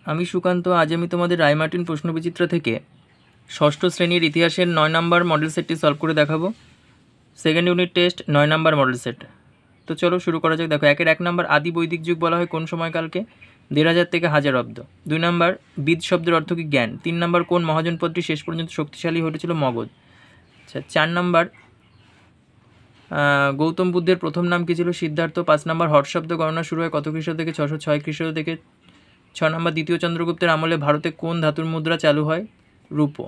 আমি সুকান্ত। আজ আমি তোমাদের রায়মার্টিন প্রশ্নবিচিত্র থেকে ষষ্ঠ শ্রেণীর ইতিহাসের 9 নম্বর মডেল সেটটি সলভ করে দেখাবো। সেকেন্ড ইউনিট টেস্ট 9 নম্বর মডেল সেট। তো চলো শুরু করা যাক। দেখো, 1-1 নম্বর আদি বৈদিক যুগ বলা হয় কোন সময়কালকে? 1500 থেকে 1000 অব্দ। 2 নম্বর বিদ শব্দের অর্থ কি? জ্ঞান। 3 নম্বর কোন মহাজনপদটি শেষ পর্যন্ত শক্তিশালী হয়েছিল? মগধ। আচ্ছা, 4 নম্বর গৌতম বুদ্ধের প্রথম নাম কী ছিল? সিদ্ধার্থ। 5 নম্বর হর্ষ শব্দ গণনা শুরু হয় কত খ্রিস্টাব্দ থেকে? 606 খ্রিস্টাব্দ থেকে। 6 নম্বর দ্বিতীয় চন্দ্রগুপ্তের আমলে ভারতে কোন ধাতুর মুদ্রা চালু হয়? রূপো।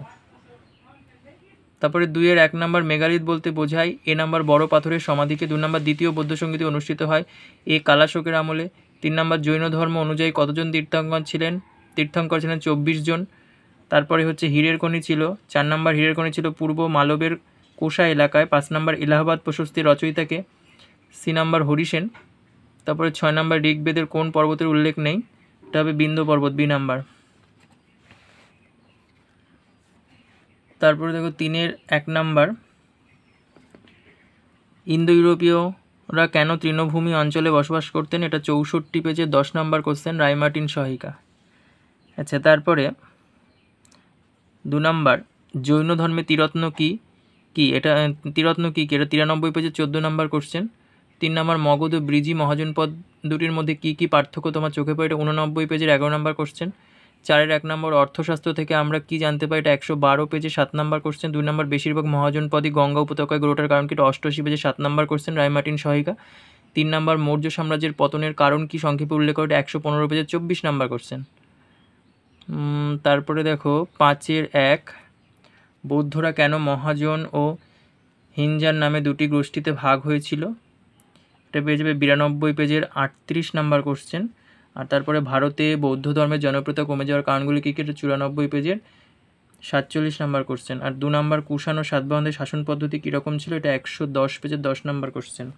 তারপরে 2-1 নম্বর মেগালিথ বলতে বোঝায় এ নম্বর বড় পাথরের সমাধিকে। 2 নম্বর দ্বিতীয় বৌদ্ধ সঙ্গীতি অনুষ্ঠিত হয় এ কালাশোকের আমলে। 3 নম্বর জৈন ধর্ম অনুযায়ী কতজন তীর্থঙ্কর ছিলেন? 24 জন। তারপরে হচ্ছে হীরের খনি ছিল। 4 নম্বর হীরের খনি ছিল পূর্ব মালবের কোষা এলাকায়। 5 নম্বর এলাহাবাদ প্রশস্তির রচয়িতাকে? সি নম্বর হরিসেন। তারপরে 6 নম্বর ঋগ্বেদের কোন পর্বতের উল্লেখ নেই? এটা হবে বিন্ধ্য পর্বত, বি নাম্বার। তারপরে দেখো 3-1 নাম্বার ইন্দো ইউরোপীয়রা কেন তৃণভূমি অঞ্চলে বসবাস করতেন? এটা 64 পেজে 10 নম্বর কোশ্চেন, রায়মার্টিন সহায়িকা। আচ্ছা, তারপরে 2 নম্বর জৈন ধর্মে ত্রিরত্ন কি? এটা ত্রিরত্ন কি? এটা 93 পেজে 14 নম্বর কোশ্চেন। 3 নম্বর মগধ ও ব্রিজি মহাজনপদ দুটির মধ্যে কি পার্থক্য তোমার চোখে পড়ে? এটা 89 পেজের 11 নম্বর কোশ্চেন। 4-1 নম্বর অর্থশাস্ত্র থেকে আমরা কি জানতে পারি? এটা 112 পেজে 7 নম্বর কোশ্চেন। 2 নম্বর বেশিরভাগ মহাজনপদই গঙ্গা উপত্যকায় গড়ে ওঠার কারণ কি? এটা 88 পেজে 7 নম্বর কোশ্চেন, রায়মার্টিন সহায়িকা। 3 নম্বর মৌর্য সাম্রাজ্যের পতনের কারণ কি? সংক্ষেপে উল্লেখ করে 115 পেজে 24 নম্বর কোশ্চেন। তারপরে দেখো 5-1 বৌদ্ধরা কেন মহাজন ও হিনজার নামে দুটি গোষ্ঠীতে ভাগ হয়েছিল? এটা পেয়ে যাবে 92 পেজের 38 নম্বর কোশ্চেন। আর তারপরে ভারতে বৌদ্ধ ধর্মের জনপ্রিয়তা কমে যাওয়ার কারণগুলি কী? এটা 94 পেজের 47 নম্বর কোশ্চেন। আর 2 নম্বর কুষাণ ও সাতবাহনদের শাসন পদ্ধতি কীরকম ছিল? এটা 110 পেজের 10 নম্বর কোশ্চেন।